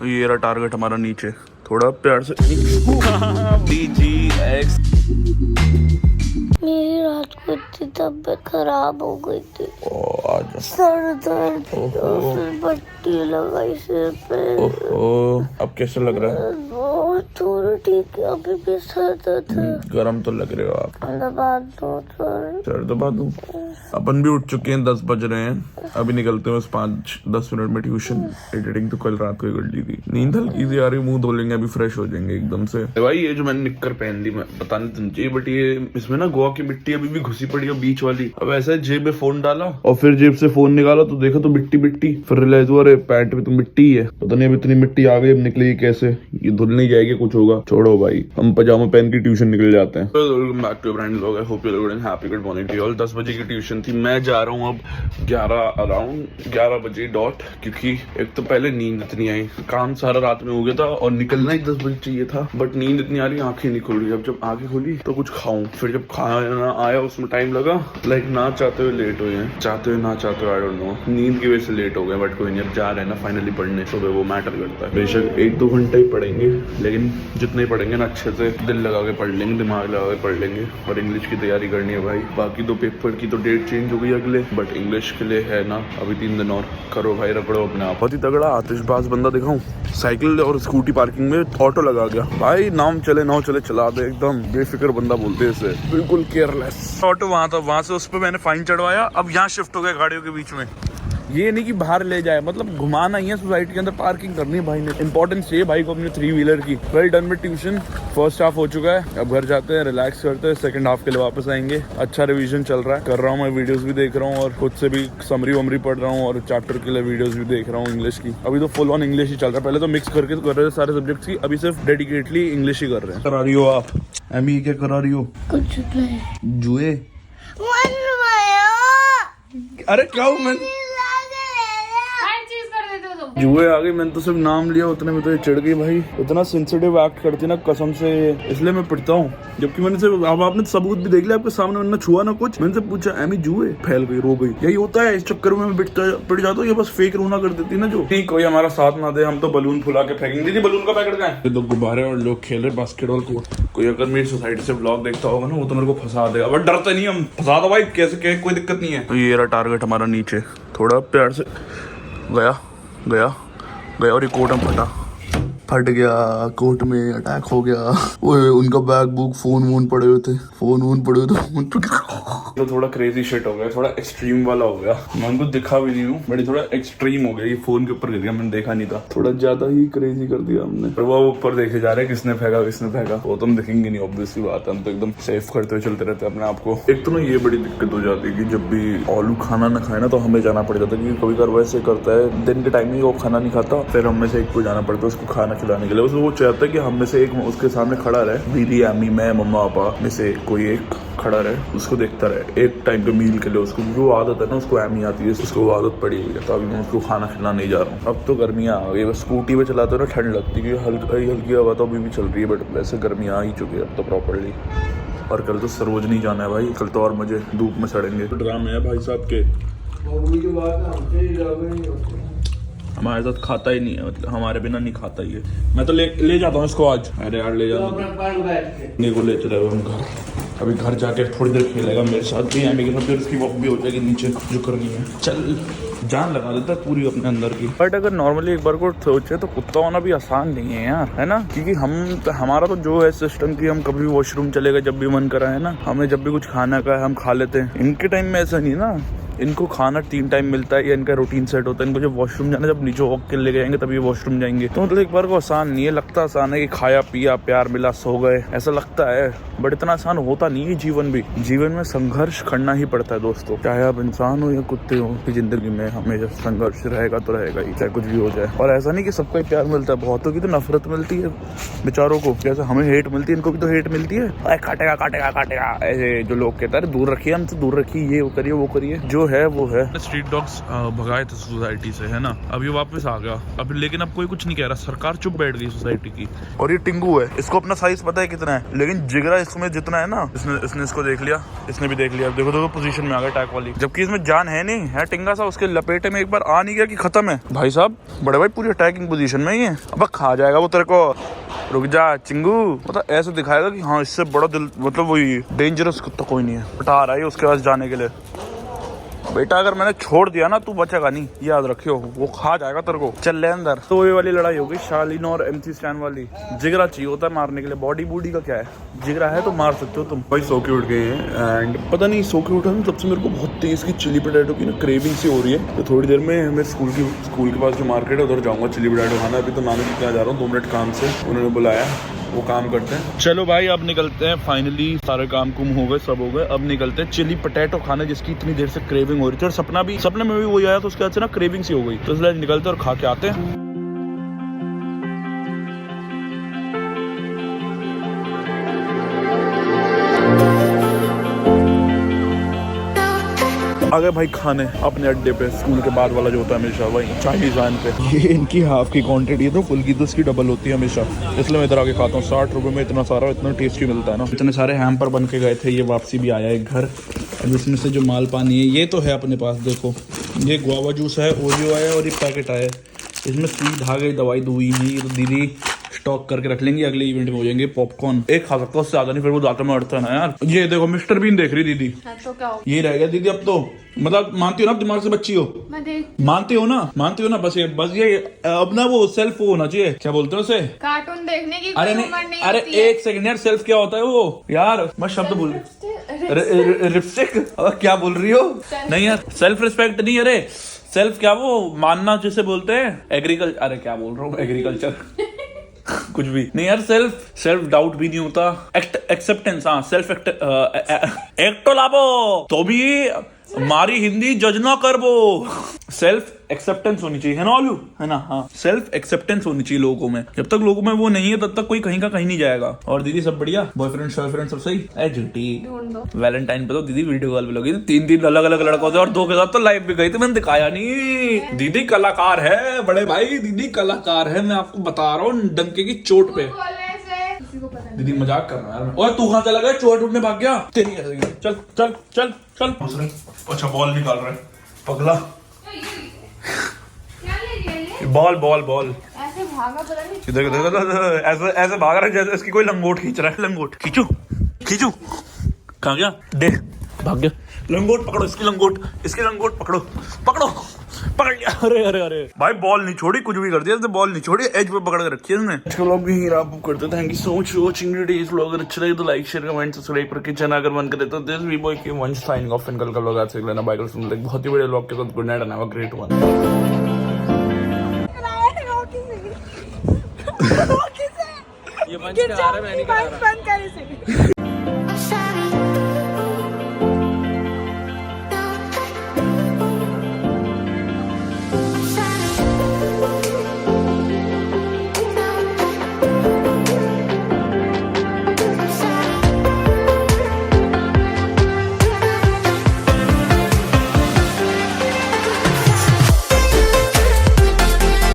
ये रहा टारगेट हमारा नीचे, थोड़ा प्यार से DGX। मेरी रात को इतनी तबीयत खराब हो गई थी, आज सर दर्द, फिर पट्टी लगाई सिर पे। अब कैसे लग रहा है? बहुत थोड़ा ठीक है, अभी भी सर दर्द है। गरम तो लग रहे हो आप। दबा दो सर। सर दबा दूं? अपन भी उठ चुके हैं, 10 बज रहे हैं, अभी निकलते हैं बस 5-10 मिनट में ट्यूशन। एडिटिंग तो कल रात को ही कर ली थी, नींद हल्की सी आ रही, मुंह धो लेंगे, अभी फ्रेश हो जाएंगे एकदम से। भाई ये जो मैंने निक्कर पहन ली, मैं पता नहीं तुम चाहिए, बट ये इसमें ना गोवा की मिट्टी अभी भी घुसी पड़ी है बीच वाली। अब ऐसा है, जेब में फोन डाला और फिर जेब से फोन निकाला तो देखा तो मिट्टी मिट्टी, फिर रियलाइज हुआ अरे पैंट में तो मिट्टी ही है, पता नहीं अब इतनी मिट्टी आ गई, अब निकलेगी कैसे, ये धुल नहीं जाएगी, कुछ होगा। छोड़ो भाई, हम पजामा पहन के ट्यूशन निकल जाते हैं। Welcome back to brand vlog, I hope you are happy, good morning to all. 10 बजे की ट्यूशन थी, मैं जा रहा हूँ अब 11 बजे डॉट, क्योंकि एक तो पहले नींद इतनी आई, काम सारा रात में हो गया था और निकलना ही 10 बजे चाहिए था, बट नींद इतनी आ रही, आंखें नहीं खुल रही। अब जब आंखें खुली तो कुछ खाऊं, फिर जब खाना आया उसमें टाइम लगा, लाइक ना चाहते हुए लेट हुए हैं, चाहते हुए ना चाहते हुए, आई डोंट नो, नींद की वजह से लेट हो गए, बट कोई नहीं, अब जा रहे हैं ना फाइनली पढ़ने, सुबह वो मैटर करता है। बेशक 1-2 घंटे ही पढ़ेंगे, लेकिन जितने ही पढ़ेंगे ना अच्छे से दिल लगा के पढ़ लेंगे, दिमाग लगा के पढ़ लेंगे। और इंग्लिश की तैयारी करनी है भाई, बाकी 2 पेपर की तो डेट चेंज हो गई अगले, बट इंग्लिश के लिए है ना अभी 3 दिन और। करो भाई, रगड़ो अपने आप। बहुत ही तगड़ा आतिशबाज बंदा दिखाऊं, साइकिल और स्कूटी पार्किंग में ऑटो लगा गया भाई, नाम चले नाव चले चला दे, एकदम बेफिक्र बंदा बोलते हैं इसे, बिल्कुल केयरलेस। ऑटो वहां था, वहां से उस पर मैंने फाइन चढ़वाया, अब यहाँ शिफ्ट हो गया गाड़ियों के बीच में। ये नहीं कि बाहर ले जाए, मतलब घुमाना ही है, सोसाइटी के अंदर पार्किंग करनी है भाई ने। इंपॉर्टेंस चाहिए भाई को अपने 3 व्हीलर की। Well done with tuition, first half हो चुका है, अब घर जाते हैं, रिलैक्स करते हैं, सेकंड हाफ के लिए वापस आएंगे। अच्छा रिवीजन चल रहा है, कर रहा हूँ मैं, वीडियोस भी देख रहा हूँ और खुद से भी समरी वमरी पढ़ रहा हूँ और चैप्टर के लिए वीडियोस भी देख रहा हूँ इंग्लिश की। अभी तो फुल ऑन इंग्लिश ही चल रहा है, पहले तो मिक्स करके तो कर रहे थे सारे सब्जेक्ट्स की, अभी सिर्फ डेडिकेटली इंग्लिश ही कर रहे हैं। करा रही हो आप एमी, क्या करा रही हो? कुछ नहीं। जुए? अरे क्या हूँ मैं, जुए आ गई, मैंने तो सिर्फ नाम लिया, उतने में तो ये चिढ़ गई भाई। इतना सेंसिटिव एक्ट करती ना कसम से, इसलिए मैं पिटता हूँ। जबकि मैंने सिर्फ, अब आपने सबूत भी देख लिया आपके सामने, मैंने छुआ ना कुछ, मैंने से पूछा एमी जुए, फैल गई, रो गई। यही होता है, इस चक्कर में मैं पिट जाता हूँ, ये बस फेक रोना कर देती ना जो। नहीं कोई हमारा साथ ना दे, हम तो बलून फुला के फेंकेंगे। दीदी बलून का पैकेट कहाँ है? तो गुब्बारे और लोग खेल रहे बास्केटबॉल को। कोई अगर मेरी सोसाइटी से ब्लॉग देखता होगा ना, वो तो मेरे को फंसा देगा, बट डरते नहीं हम, फंसा दो भाई, कैसे कोई दिक्कत नहीं है। तो ये रहा टारगेट हमारा नीचे, थोड़ा प्यार से गया और ये कोट में फट गया, कोट में अटैक हो गया। ओए उनका बैग बुक फोन वोन पड़े हुए थे, तो थोड़ा क्रेजी शिट हो गया, थोड़ा एक्सट्रीम वाला हो गया। मैं उनको दिखा भी नहीं हूँ, बड़ी थोड़ा एक्सट्रीम हो गया, ये फोन के ऊपर गिर गया, मैंने देखा नहीं था, थोड़ा ज्यादा ही क्रेजी कर दिया हमने। पर वो ऊपर देखे जा रहे हैं किसने फेंका, वो तो हम दिखेंगे नहीं, ऑब्वियसली बात है, हम तो एकदम सेफ करते हुए चलते रहते हैं अपने आप को। एक तो ना ये बड़ी दिक्कत हो जाती है कि जब भी आलू खाना ना खाए ना तो हमें जाना पड़ जाता है, क्योंकि कभी कभार वैसे करता है, दिन के टाइम में वो खाना नहीं खाता, फिर हम में से एक को जाना पड़ता है उसको खाना खिलाने के लिए। बस वो चाहता है कि हम में से एक उसके सामने खड़ा रहे, दीदी अम्मी मैं मम्मा पापा में से कोई एक खड़ा रहे, उसको देखता रहे एक टाइम के मील के लिए। उसको जो आदत है ना, उसको अहमी आती है, उसको वो आदत पड़ी हुई है, तो अभी मैं उसको खाना खिलाने नहीं जा रहा हूँ। अब तो गर्मियाँ आ गई, बस स्कूटी पे चलाते हो ना ठंड लगती है, हल्की हवा तो अभी भी चल रही है, बट वैसे गर्मियाँ आ ही चुकी है अब तो प्रॉपरली। और कल तो सरोजनी जाना है भाई, कल तो और मजे, धूप में सड़ेंगे। ड्रामे है भाई साहब के, हमारे साथ खाता ही नहीं है, मतलब हमारे बिना नहीं खाता ही है। मैं तो ले जाता हूँ इसको आज। अरे यार ले जाता हूँ, को ले चले हम घर, अभी घर जाके थोड़ी देर खेलेगा मेरे साथ भी, एमी के साथ, फिर उसकी वॉक भी हो जाएगी नीचे जो करनी है। चल जान लगा देता है पूरी अपने अंदर की। बट अगर नॉर्मली एक बार को सोचे तो कुत्ता होना भी आसान नहीं है यार, है ना, क्योंकि हमारा तो जो है सिस्टम की, हम कभी वॉशरूम चले गए जब भी मन करा है ना, हमें जब भी कुछ खाना का है हम खा लेते हैं। इनके टाइम में ऐसा नहीं ना, इनको खाना 3 टाइम मिलता है, या इनका रूटीन सेट होता है, इनको जब वॉशरूम जाना, जब नीचे वॉक के ले जाएंगे तभी वॉशरूम जाएंगे। तो मतलब एक बार को आसान नहीं है, लगता आसान है कि खाया पिया प्यार मिला सो गए, ऐसा लगता है, बट इतना आसान होता नहीं है। जीवन में संघर्ष करना ही पड़ता है दोस्तों, चाहे आप इंसान हो या कुत्ते हो, कि जिंदगी में हमेशा संघर्ष रहेगा तो रहेगा ही, चाहे कुछ भी हो जाए। और ऐसा नहीं कि सबको प्यार मिलता है, बहुतों की तो नफरत मिलती है बेचारों को, जैसे हमें हेट मिलती है, इनको भी तो हेट मिलती है, काटेगा, ऐसे जो लोग कहते हैं दूर रखिए हमसे, दूर रखिए, ये वो करिए वो करिए। जो है वो है। स्ट्रीट डॉग्स भगाए थे सोसाइटी से, है ना, अब ये वापस आ गया। अब लेकिन अब कोई कुछ नहीं कह रहा, सरकार चुप बैठ गई सोसाइटी की। और ये टिंगू है, इसको अपना साइज पता है कितना है, लेकिन जिगरा इसमें जितना है ना, इसने इसको देख लिया, इसने भी देख लिया। देखो देखो पोजीशन में आ गया अटैक वाली, जबकि इसमें जान है नहीं, है टिंगा सा। उसके लपेटे में एक बार आ नहीं गया कि खत्म है। भाई साहब, बड़े भाई पूरी अटैकिंग पोजीशन में ही है। अब खा जाएगा वो तेरे को। रुक जा चिंगू, मतलब ऐसे दिखाएगा कि हाँ इससे बड़ा दिल, मतलब वही डेंजरस कुत्ता कोई नहीं है। हटा रहा है उसके पास जाने के लिए। बेटा अगर मैंने छोड़ दिया ना, तू बचेगा नहीं, याद रखियो, वो खा जाएगा तेरे को। चल ले अंदर। तो ये वाली लड़ाई हो गई शालीन और MC स्टैन वाली। जिगरा चाहिए होता है मारने के लिए, बॉडी बूडी का क्या है, जिगरा है तो मार सकते हो तुम। भाई सो के उठ गए हैं एंड पता नहीं सो के उठा ना, तब से मेरे को बहुत तेज की चिली पोटैटो की ना क्रेविंग सी हो रही है। तो थोड़ी देर में मैं स्कूल के पास जो मार्केट है उधर जाऊंगा चिली पोटैटो खाना। अभी तो नानी के यहाँ जा रहा हूँ, 2 मिनट काम से उन्होंने बुलाया, वो काम करते हैं। चलो भाई अब निकलते हैं, फाइनली सारे काम कुम हो गए, सब हो गए। अब निकलते हैं चिली पोटैटो खाने, जिसकी इतनी देर से क्रेविंग हो रही थी। और सपने में भी वही आया, तो उसके बाद से ना क्रेविंग सी हो गई, तो इसलिए निकलते और खा के आते हैं। आ गए भाई खाने अपने अड्डे पे, स्कूल के बाद वाला जो होता है हमेशा, वही चाइनीज वैन पे। ये इनकी हाफ की क्वांटिटी है, तो फुल की तो इसकी डबल होती है हमेशा, इसलिए मैं इधर आके खाता हूँ। 60 रुपए में इतना सारा, इतना टेस्टी मिलता है ना। इतने सारे हैम पर बन के गए थे, ये वापसी भी आया एक घर। अब इसमें से जो माल पानी है ये तो है अपने पास। देखो ये गुआवा जूस है, ओरियो आया और ये पैकेट आया। इसमें सुई धागे दवाई दुई नहीं, ये तो दीदी स्टॉक करके रख लेंगे, अगले इवेंट में हो जाएंगे। पॉपकॉर्न एक खा सकता हूँ, उससे ज्यादा नहीं, फिर वो दांतों में अड़ता है ना यार। ये देखो मिस्टर बीन देख रही दीदी, तो क्या हो? ये रह गया दीदी अब तो। मतलब मानती हो ना, दिमाग से बच्ची हो, मानती हो ना, बस ये अब ना वो सेल्फ होना चाहिए, क्या बोलते हैं उसे, कार्टून देखने की अरे कोई उम्र नहीं, अरे एक सेकंड यार, सेल्फ क्या होता है वो यार, मैं शब्द बोल रिस्पेक्ट, क्या बोल रही हो? नहीं यार सेल्फ रिस्पेक्ट नहीं, अरे सेल्फ क्या वो मानना जिसे बोलते हैं, एग्रीकल्चर, अरे क्या बोल रहा हूँ, एग्रीकल्चर कुछ भी नहीं यार। सेल्फ डाउट भी नहीं होता, एक्सेप्टेंस, हाँ सेल्फ एक तो लाभो तो भी मारी हिंदी जज ना कर वो। सेल्फ एक्सेप्टेंस होनी चाहिए, है ना ऑलू, है ना, हाँ सेल्फ एक्सेप्टेंस होनी चाहिए लोगों में। जब तक लोगों में वो नहीं है तब तक कोई कहीं का कहीं नहीं जाएगा। और दीदी सब बढ़िया, बॉयफ्रेंड शॉयफ्रेंड सब सही है? झूठी, वैलेंटाइन पे तो दीदी वीडियो कॉल पे लगी थी, 3 अलग अलग लड़कों से, और 2 के साथ तो लाइव भी गई थी, मैंने दिखाया नहीं। दीदी कलाकार है बड़े भाई, दीदी कलाकार है, मैं आपको बता रहा हूँ डंके की चोट पे। दीदी मजाक कर रहा है। ओए तू कहाँ चला गया, चोट उठने भाग गया तेरी, चल चल चल चल। अच्छा बॉल निकाल रहा है पगला, बॉल ऐसे भागा, पता नहीं देखो ऐसे भाग रहा है जैसे इसकी कोई लंगोट खींच रहा है। लंगोट खींचू कहाँ गया, देख भाग गया। लंगोट पकड़ो, इसकी लंगोट पकड़ लिया। अरे भाई बॉल नहीं छोड़ी, कुछ भी कर दिया, बॉल नहीं छोड़ी, एज पे पकड़ के रखी है इसने। आज का व्लॉग भी हीरा बुक करते थे। Thank you so much for watching today's vlog. अगर अच्छा लगे तो लाइक शेयर कमेंट सब्सक्राइब करके चैनल अगर मन करे तो दिस वी बॉय के वन साइनिंग ऑफ। कल का व्लॉग आज से लेना, बाय कर सुनते बहुत ही बड़े व्लॉग के साथ। Good night and have a great one. ये मंच पे आ रहा है, मैं नहीं कर रहा।